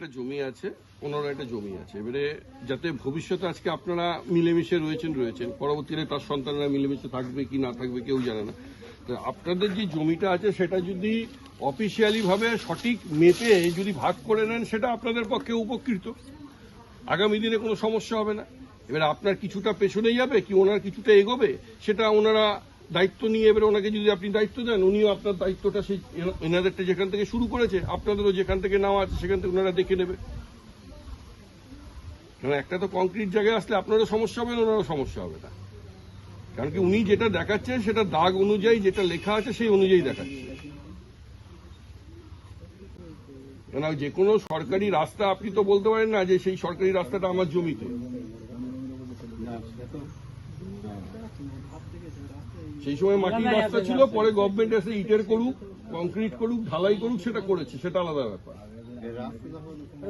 একটা জমি আছে, ওনার একটা জমি আছে। এবারে যাতে ভবিষ্যতে আজকে আপনারা মিলেমিশে রয়েছেন, পরবর্তীতে তার সন্তানরা মিলেমিশে থাকবে কি না থাকবে কেউ জানে না। তো আপনাদের যে জমিটা আছে সেটা যদি অফিসিয়ালি ভাবে সঠিক মেপে যদি ভাগ করে নেন, সেটা আপনাদের পক্ষে উপকৃত, আগামী দিনে কোনো সমস্যা হবে না। এবার আপনার কিছুটা পেছনে যাবে কি ওনার কিছুটা এগোবে, সেটা ওনারা দায়িত্ব নিয়ে এবারে ওনাকে যদি আপনি দায়িত্ব দেন, উনিও আপনার দায়িত্বটা সেই এনাদেরটা যেখান থেকে শুরু করেছে আপনাদেরও যেখান থেকে নেওয়া আছে সেখান থেকে ওনারা দেখে নেবে। কারণ একটা তো কংক্রিট জায়গায় আসলে আপনারও সমস্যা হবে না, ওনারও সমস্যা হবে না। কারণ কি উনি যেটা দেখাচ্ছেন সেটা দাগ অনুযায়ী যেটা লেখা আছে সেই অনুযায়ী দেখাচ্ছে। কেন যে কোনো সরকারি রাস্তা আপনি তো বলতে পারেন না যে সেই সরকারি রাস্তাটা আমার জমিতে। সেই সময় মাটির রাস্তা ছিল, পরে গভর্নমেন্ট এসে ইটের করুক, কংক্রিট করুক, ঢালাই করুক, সেটা করেছে, সেটা আলাদা ব্যাপার।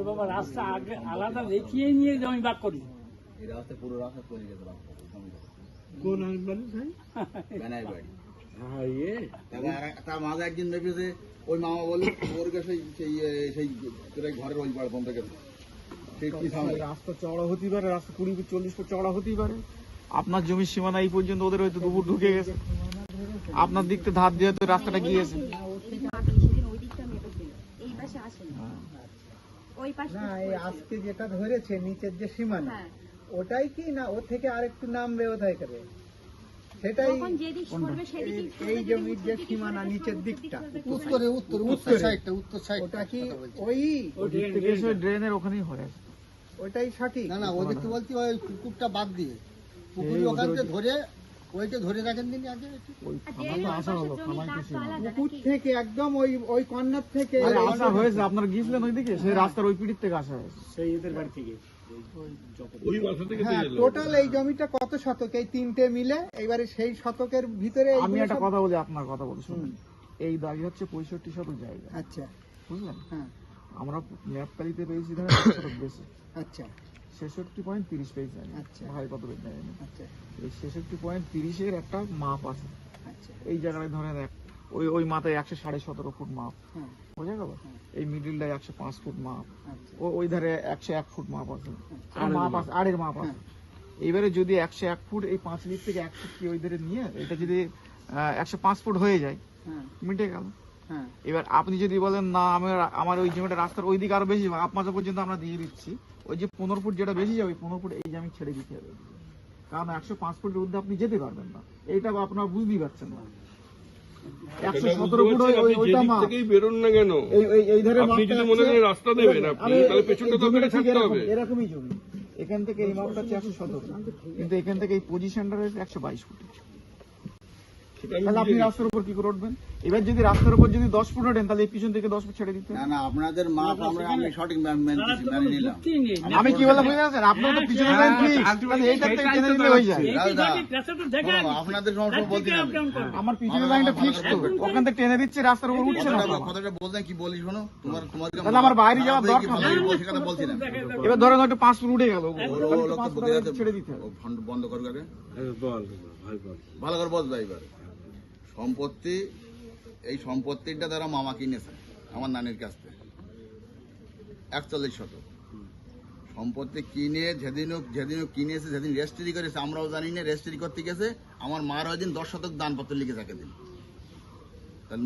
বাবা রাস্তা আগে আলাদা দেখিয়ে নিয়ে জমি ভাগ করি। পুরো রাস্তা তৈরি গেছে কোন বাড়ি বেনাই বাড়ি। তার মাঝে একদিন ভেবেছে ওই মামা বলে ওর কাছে সেই ঘরের ওই পাড় বন্ধ গেছে। রাস্তা চওড়া হতেই পারে, রাস্তা 20-40 ফুট চওড়া হতেই পারে। আপনার জমির সীমানা এই পর্যন্ত, ওদের হয়তো 2 ফুট ঢুকে গেছে। আপনার দিক থেকে ধার দিয়ে তো রাস্তাটা গিয়েছে। আজকে যেটা ধরেছে নিচের যে সীমানা, ওটাই কি না ওর থেকে আরেকটু নামবে ওটাই করে, সেটাই এই জমির যে সীমানা নিচের দিকটা উত্তর সাইড, ওটা কি ওই ড্রেনের ওখানেই হয়? ওটাই সঠিক না, ওদের তো বলছি ওই পুকুরটা বাদ দিয়ে পুকুরের ওখানে ধরে ওইটা ধরে রাখেন দিন আগে। পুকুর থেকে একদম ওই কর্নার থেকে আসা হয়েছে, আপনারা গিয়েছিলেন ওইদিকে, সেই রাস্তার ওই পিড়ির থেকে আসা হয়েছে, সেই এদের বাড়ি থেকে। ওই মাথা থেকে টোটাল এই জমিটা কত শতক, এই তিনটে মিলে এবারে সেই শতকের ভিতরে আমি একটা কথা বলি, আপনার কথা বলি শুনুন। এই দাবি হচ্ছে 65 শতক জায়গা, আচ্ছা বুঝলেন? হ্যাঁ আমরা ম্যাপকালিতে পেয়েছি ধরেন 1 শতক বেশি, আচ্ছা 66.30 পেয়েছি আমি। আচ্ছা। ভাই কত পেয়েছি জানি না। আচ্ছা এই 66.30 এর একটা মাপ আছে। আচ্ছা এই জায়গায় ধরেন ওই মাথায় 117 ফুট মাপ, হ্যাঁ বোঝা গেল? এই মিডিলটায় 105 ফুট মাপ, আচ্ছা ওই ধারে 101 ফুট মাপ আছে, মাপ আছে, আড়ের মাপ আছে। হ্যাঁ। এইবারে যদি 101 ফুট এই 5 লিট থেকে 1 ফুট কি ওই ধারে নিয়ে এটা যদি 105 ফুট হয়ে যায়, হ্যাঁ মিটে গেল। হ্যাঁ এবার আপনি যদি বলেন না আমার ওই জমিটা রাস্তার ওই দিকে আরো বেশি, আপনার পর্যন্ত আমরা দিয়ে দিচ্ছি, ওই যে 15 ফুট যেটা বেশি যাবে 15 ফুট এই যে আমি ছেড়ে দিতে হবে, কারণ 105 ফুটের ঊর্ধ্বে আপনি যেতে পারবেন না। এইটা আপনারা বুঝতেই পারছেন না। 117 ফুট ওইটা মাপ থেকেই বেরোন না কেন? এই ধারে আপনি যদি মনে করেন রাস্তা দেবেন, আপনি তাহলে পেছনটা তো বেড়ে থাকতে হবে। এরকমই জমি, এখান থেকে এই মাপটা হচ্ছে 117, কিন্তু এখান থেকে এই পজিশনটা রয়েছে 122 ফুট। তাহলে আপনি রাস্তার উপর কি করে উঠবেন? এবার যদি রাস্তার উপর যদি 10 ফুট ওঠেন, তাহলে এই পিছন থেকে 10 ফুট ছেড়ে দিতে। না, আপনাদের মাপ আমি সঠিক মেনে নিলাম। আমি কি বললাম বুঝতে পারছেন? আপনার তো পিছনে লাইন ঠিক, তাহলে এইটা থেকে টেনে দিলে হয়ে যায়। আপনাদের সমস্যা বলতে আমার পিছনে লাইনটা ফিক্স তো, ওখান থেকে টেনে দিচ্ছে, রাস্তার উপর উঠছে না। কথাটা বলতে কি বলি শোনো, তাহলে আমার বাইরে যাওয়ার দরকার নেই। সেখানে বলছি না। এবার ধরেন হয়তো 5 ফুট উঠে গেল, ছেড়ে দিতে হবে। বন্ধ করবে আগে, ভালো করে বল ভাই। এবার সম্পত্তি, এই সম্পত্তিটা তারা মামা কিনেছে আমার নানির কাছ থেকে 41 শতক সম্পত্তি কিনে, যেদিন কিনেছে সেদিন রেজিস্ট্রি করেছে, আমরাও জানি না রেজিস্ট্রি করতে গেছে। আমার মার ওই দিন 10 শতক দানপত্র লিখে থাকে দিন,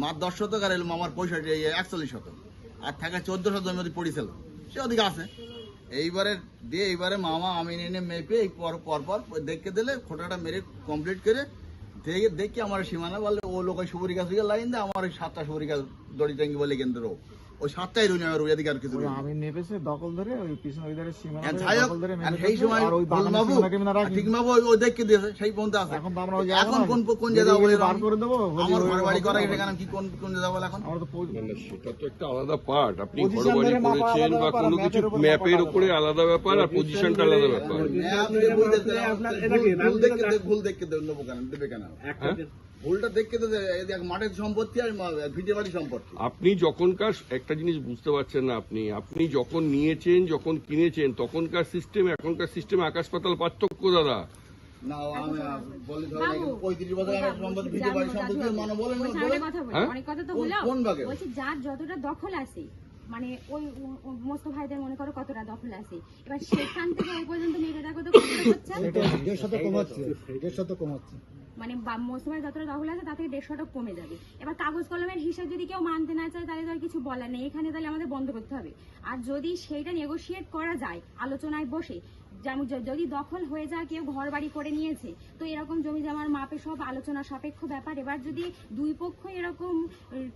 মার 10 শতক আর এলো আমার 41 শতক, আর থাকে 14 শতক জমি পড়েছিল, সে ওদিকে আছে। এইবারে মামা আমি এনে মেপে পর দেখে দিলে, খোটাটা মেরে কমপ্লিট করে দেখি আমার সীমানা বলে ও লোক ওই সুবরি গাছ লাইন দেয়, আমার ওই 7টা সুবরি গাছ দড়ি টাঙ্গি বলে কেন্দ্র, ওই 7টাই রুনি আমার এদিকে আর কিছু আমি নেপেছে দখল ধরে ওই পিছনে ওই ধারে সীমানা দখল ধরে সেই সময় ঠিক মাবো ওই দেখে দিয়েছে, সেই পর্যন্ত আছে। এখন তো আমরা এখন কোন জায়গা বলে বার করে দেবো, আমার ঘর বাড়ি করা সেখানে কি কোন জায়গা বলে এখন আমরা তো সেটা তো একটা আলাদা পার্ট। আপনি ঘর বাড়ি করেছেন বা কোনো কিছু ম্যাপের উপরে আলাদা ব্যাপার, আর পজিশনটা আলাদা ব্যাপার। ভুল দেখে নেবো কেন, দেবে কেন? ভুলটা দেখে তো মাঠের সম্পত্তি আর ভিটে বাড়ি সম্পত্তি। আপনি যখনকার একটা জিনিস বুঝতে পারছেন না, আপনি যখন নিয়েছেন, যখন কিনেছেন, তখনকার সিস্টেম এখনকার সিস্টেমে আকাশ পাতাল পার্থক্য দাদা। না আমি বলি 35 বছর আগে সম্পত্তি ভিটে বাড়ি সম্পত্তি মানে বলেন অনেক কথা বলে, অনেক কথা তো হলো। কোন ভাগে? বলছি যার যতটা দখল আছে মানে ওই সমস্ত ভাইদের মনে করো কতটা দখল আছে, এবার সেখান থেকে ওই পর্যন্ত মেয়েটা দেখো তো কতটা হচ্ছে, 150 কমাচ্ছে মানে মোস্তফার যতটা দখল আছে তার থেকে 150 কমে যাবে। এবার কাগজ কলমের হিসাব যদি কেউ মানতে না চায় তাহলে তো আর কিছু বলার নেই, এখানে তাহলে আমাদের বন্ধ করতে হবে। আর যদি সেইটা নেগোশিয়েট করা যায় আলোচনায় বসে, যেমন যদি দখল হয়ে যায় কেউ ঘর বাড়ি করে নিয়েছে, তো এরকম জমি জমার মাপে সব আলোচনা সাপেক্ষ ব্যাপার। এবার যদি দুই পক্ষ এরকম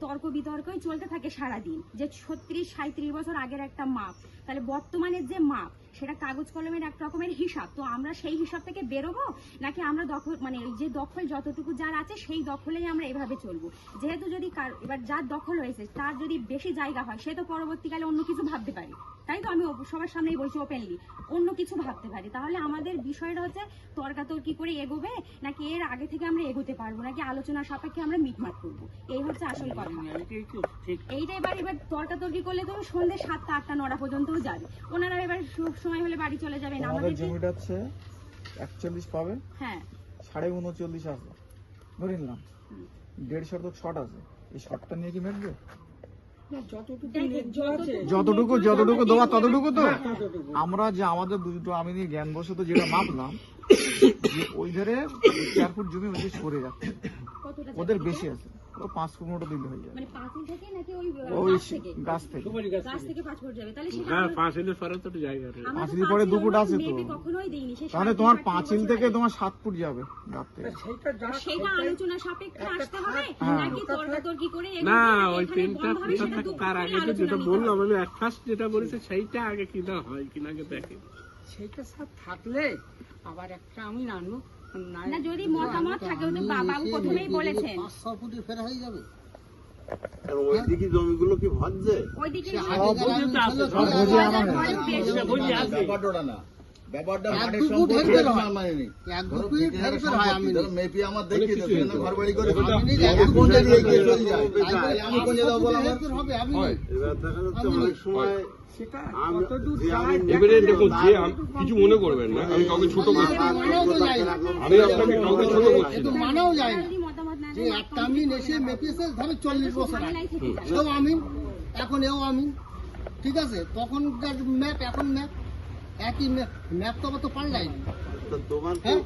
তর্ক বিতর্কই চলতে থাকে সারাদিন, যে 36-37 বছর আগের একটা মাপ, তাহলে বর্তমানের যে মাপ সেটা কাগজ কলমের এক রকমের হিসাব, তো আমরা সেই হিসাব থেকে বেরোবো নাকি আমরা দখল মানে যে দখল যতটুকু যার আছে সেই দখলেই আমরা এভাবে চলবো? যেহেতু যদি এবার যার দখল হয়েছে তার যদি বেশি জায়গা হয় সে তো পরবর্তীকালে অন্য কিছু ভাবতে পারে, তাই তো আমি সবার সামনেই বলছি ওপেনলি, অন্য কিছু ভাবতে পারি। তাহলে আমাদের বিষয়টা হচ্ছে তর্কাতর্কি করে এগোবে নাকি এর আগে থেকে আমরা এগোতে পারবো, নাকি আলোচনা সাপেক্ষে আমরা মিটমাট করবো, এই হচ্ছে আসল কথা। এইটা এবার তর্কাতর্কি করলে তো সন্ধ্যে 7টা 8টা 9টা পর্যন্তও যাবে, ওনারা এবার সময় হলে বাড়ি চলে যাবেন। আমাদের জমিটা হচ্ছে 41 পাবে, হ্যাঁ 39.5 আছে ধরে নিলাম, 1.5 শতক শর্ট আছে, এই শর্টটা নিয়ে কি মেটবে? যতটুকু দেওয়া ততটুকু তো। আমরা যে আমাদের দুটো আমি জ্ঞান বসত যেটা মাপলাম যে ওই ধারে 4 ফুট জমি ওই সরে যাচ্ছে, ওদের বেশি আছে, 5 ফুট মতো দিলে হয়ে যাবে। মানে পাঁচিল থেকে নাকি ওই ওই গাছ থেকে গাছ থেকে 5 ফুট যাবে, তাহলে সেটা পাঁচিলের পরে তো জায়গা পাঁচিল পরে 2 ফুট আছে তো, কখনোই দেইনি, তাহলে তোমার পাঁচিল থেকে তোমার 7 ফুট যাবে গাছ থেকে। সেটা আলোচনা সাপেক্ষে আসতে হবে নাকি তর্কাতর্কি করে না, ওই তিনটা তার আগে তো যেটা বললাম আমি ফার্স্ট যেটা বলেছে সেইটা আগে কিনা হয় কিনা আগে দেখে, সেইটা সব থাকলে আবার একটা আমি নানু না, যদি মতামত থাকে তো বাবু প্রথমেই বলেছেন 500 ফুটের ফেরা হয়ে যাবে। ওইদিকে জমিগুলো কি ভাজছে? ওইদিকে ব্যাপারটা না, ব্যাপারটা এক মাঠের দু ফুট সম্পত্তি হেরফের হয়। মানে নেই। এক দু ধরো ফুট ঠিকাদারের হেরফের হয়, আমি সম্পত্তি, ধরো মেপি আমার দেখিয়ে দাও, সেখানে ঘর বাড়ি করে আমি এখন যদি এগিয়ে চলে যায় তাহলে আমি কোন জায়গায় বললাম হেরফের হবে, আমি হয়। এবার দেখা যাচ্ছে অনেক সময় এবারে দেখুন যে কিছু মনে করবেন না, আমি কাউকে ছোট করছি না। মানাও তো যায় না, আমি আপনাকে কাউকে ছোট করছি কিন্তু না। মানাও যায় না যদি মতামত না যে একটা আমিন এসে মেপেছে ধরো 40 বছর আগে, ঝামেলাই থেকে যাবে। এও আমিন, এখন এও আমিন, ঠিক আছে, তখনকার ম্যাপ এখন ম্যাপ একই ম্যাপ তো আবার তো পাল্টায়নি, হ্যাঁ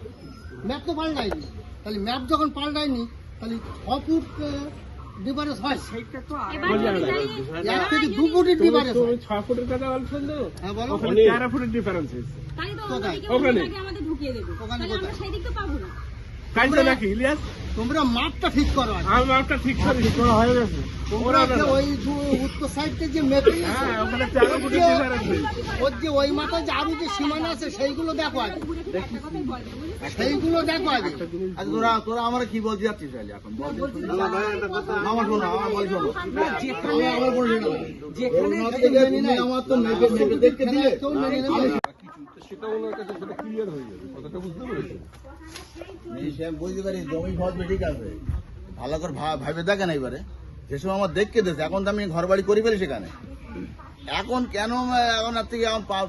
ম্যাপ তো পাল্টায়নি, তাহলে ম্যাপ যখন পাল্টায়নি তাহলে 6 ফুট ডিফারেন্স হয়, সেইটা তো এবার যদি তাহলে 1 থেকে 2 ফুটের ডিফারেন্স হয়। 6 ফুটের কথা বলছেন তো, হ্যাঁ বলো, ওখানে 13 ফুটের ডিফারেন্স আছে। তাহলে তো কোথায়? অন্যদিকে ওখানে। আগে আমাদের ঢুকিয়ে দেবে, ওখানে তাহলে আমরা কোথায়? সেই দিক তো পাবো না। কাইটা নাকি ইলিয়াস তোমরা মাপটা ঠিক করো আগে। আমি মাপটা ঠিক করে ঠিক করা হয়ে গেছে, তোমরা যে ওই উত্তর সাইডে যে মেপে হ্যাঁ ওখানে 13 ফুটের ডিফারেন্স আছে। ওর যে ওই মাথায় যে আরো যে সীমানা আছে সেইগুলো দেখো আগে, সেইগুলো দেখো আগে। আচ্ছা তোরা আমার কি বলতে যাচ্ছিস তাহলে এখন বল। আমার শোনো, আমার বল শোনো, আমার বল শোনো, ওর থেকে তুমি আমার তো মেপে মেপে দেখতে দিলে কেউ মেনে নেবে না। সেটা ওনার কাছে সেটা ক্লিয়ার হয়ে যাবে, কথাটা বুঝতে পেরেছেন? আমি বুঝতে পারি জমি ফসবে ঠিক আছে, ভালো করে ভাবে দেখেন এবারে, যেসব আমার দেখতে দিয়েছে এখন তো আমি ঘর বাড়ি করে ফেলি সেখানে, এখন কেন এখন আর থেকে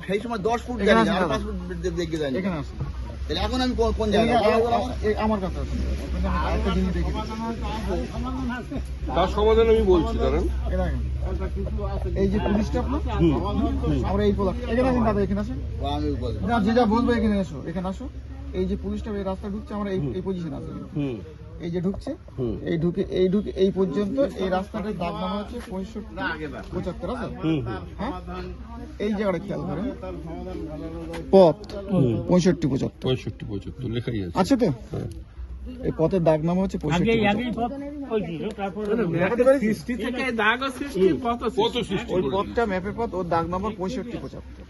সেই সময় 10 ফুট এখানে জানি, আসেন আর দাদা। 5 ফুট দেখতে যায়নি, এখানে আসো, তাহলে এখন আমি কোন জায়গায় আমার কথা আছে, একটা জিনিস দেখি তার সমাধান আমি বলছি, দাঁড়ান। এই দেখেন, এই যে পুলিশটা আপনার আমরা এই পোলা এখানে আসেন দাদা, এখানে আসেন, আমি বলছি না যে যা বলবো এখানে এসো, এখানে আসো। এই যে পুলিশটা এই রাস্তা ঢুকছে, আমরা এই পজিশন আছে, হুম এই যে ঢুকছে, হুম এই ঢুকে এই পর্যন্ত এই রাস্তাটার দাগ নামা হচ্ছে 65-75 আছে, হুম হ্যাঁ এই জায়গাটা খেয়াল করেন, পথ 65-75 65-75 লেখাই আছে। আছে তো, এই পথের দাগ নামা হচ্ছে 65-75। সৃষ্টি থেকে দাগ সৃষ্টি কত কত সৃষ্টি ওই করলেন? পথটা ম্যাপের পথ, ওর দাগ নাম্বার 65-75।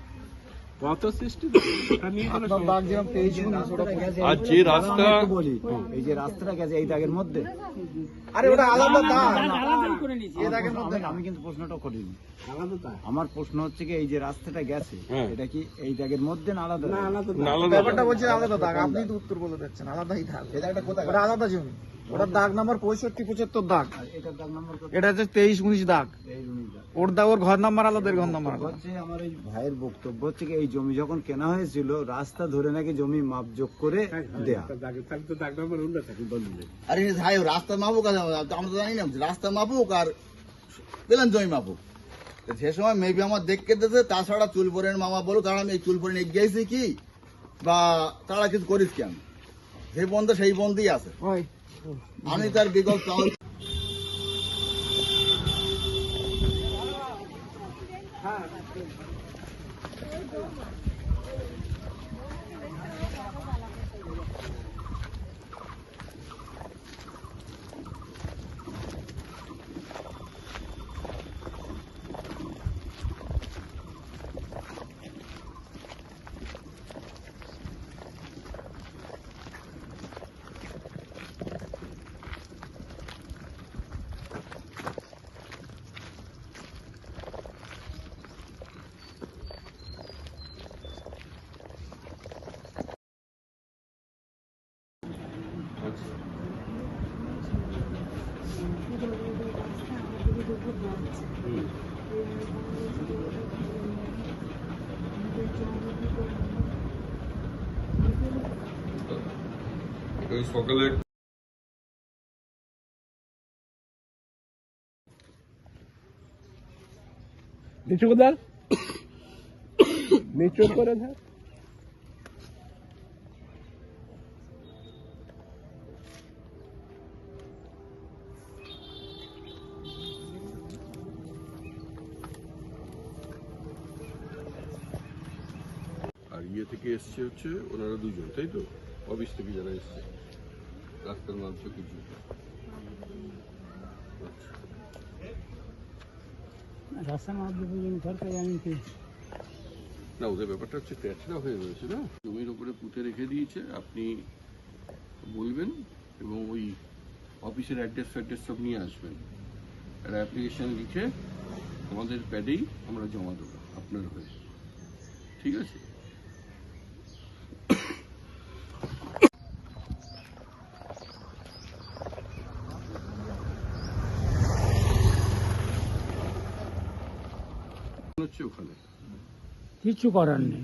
কত সৃষ্টি ওটা নিয়ে কোনো আপনার দাগ যেরকম 23-19 ওটা আর যে রাস্তা এই যে রাস্তাটা গেছে এই দাগের মধ্যে, আরে ওটা আলাদা দাগ, আলাদাই করে নিয়েছি। এই দাগের মধ্যে না। আমি কিন্তু প্রশ্নটা করিনি, আমার প্রশ্ন হচ্ছে কি এই যে রাস্তাটা গেছে হ্যাঁ। এটা কি এই দাগের মধ্যে না আলাদা? নালা ব্যাপারটা বলছে আলাদা দাগ, আপনি তো উত্তর বলে দিচ্ছেন আলাদাই দাগ, ওটা আলাদা জমি, ওটার দাগ নাম্বার 65-75 দাগ, এটার দাগ নাম্বার কত? এটা হচ্ছে 23-19 দাগ, এই জমির দাগ। ওর দাগ, ওর ঘর নাম্বার আলাদা, এর ঘর নাম্বার আলাদা। হচ্ছে আমার এই ভাইয়ের বক্তব্য হচ্ছে কি এই জমি যখন কেনা হয়েছিল রাস্তা ধরে নাকি জমি মাপ যোগ করে দেয়া, দাগ নাম্বার উল্লেখ থাকে বললে আরে ভাই রাস্তা মাপুক, আর আমরা তো জানি না রাস্তা মাপুক আর পেলেন জমি মাপুক, তো সে সময় মেবি আমার দেখতে দিতেছে, তাছাড়া চুলপরের মামা বলো তারা আমি এই চুলপরে নিয়ে গিয়েছি কি বা তারা কিছু করিস কেন, সেই বন্ধ সেই বন্ধই আছে। ওই আমি তার বিকল্প ওই সকালে নিচু কোথায় নিচু করে ধর। আর ইয়ে থেকে এসছে হচ্ছে ওনারা দুজন, তাই তো? অফিস থেকে যারা এসছে রাস্তার মাধ্যমে কিছু রাস্তার মাধ্যমে সরকারি আমি কি না, ওদের ব্যাপারটা হচ্ছে ট্যাচরা হয়ে রয়েছে না, জমির উপরে পুঁতে রেখে দিয়েছে। আপনি বলবেন এবং ওই অফিসের অ্যাড্রেস ফ্যাড্রেস সব নিয়ে আসবেন, একটা অ্যাপ্লিকেশন লিখে আমাদের প্যাডেই আমরা জমা দেবো আপনার হয়ে, ঠিক আছে? হচ্ছে ওখানে কিছু করার নেই।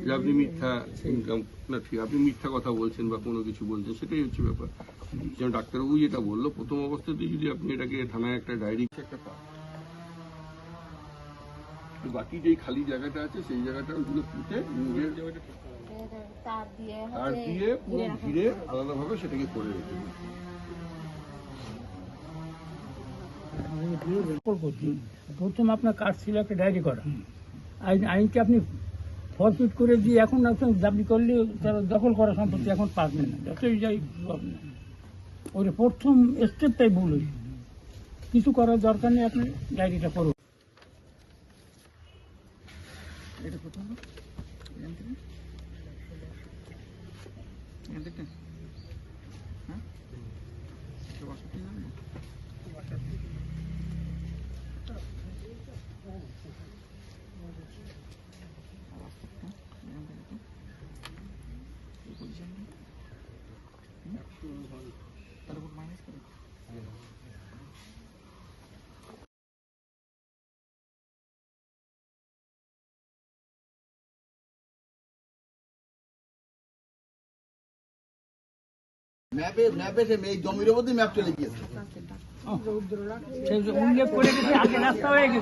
যে আপনি মিথ্যা ইনকাম না, ঠিক আপনি মিথ্যা কথা বলছেন বা কোনো কিছু বলছেন, সেটাই হচ্ছে ব্যাপার। যেমন ডাক্তারবাবু যেটা বললো, প্রথম অবস্থাতে যদি আপনি এটাকে থানায় একটা ডায়েরি একটা পান, বাকি যেই খালি জায়গাটা আছে সেই জায়গাটা ওগুলো পুঁতে নিজের তার দিয়ে পুরো ঘিরে আলাদাভাবে সেটাকে করে রেখে দিন। প্রথম আপনার কাজ ছিল একটা ডায়েরি করা, আইনকে আপনি ফরফিট করে দিয়ে এখন আপনি দাবি করলে তারা দখল করা সম্পত্তি এখন পাবেন না, যতই যাই পাবেন না। ওই প্রথম স্টেপটাই ভুল হয়েছে, কিছু করার দরকার নেই, আপনি ডায়েরিটা করুন। এটা কোথাও না এখান থেকে এখান থেকে হ্যাঁ বাসাতে যাবে না মাইনাস করে ম্যাপে সে এই জমির মধ্যে ম্যাপ চলে গিয়েছে। সেই যে উল্লেখ করে গেছে, আগে রাস্তা হয়ে গেছে।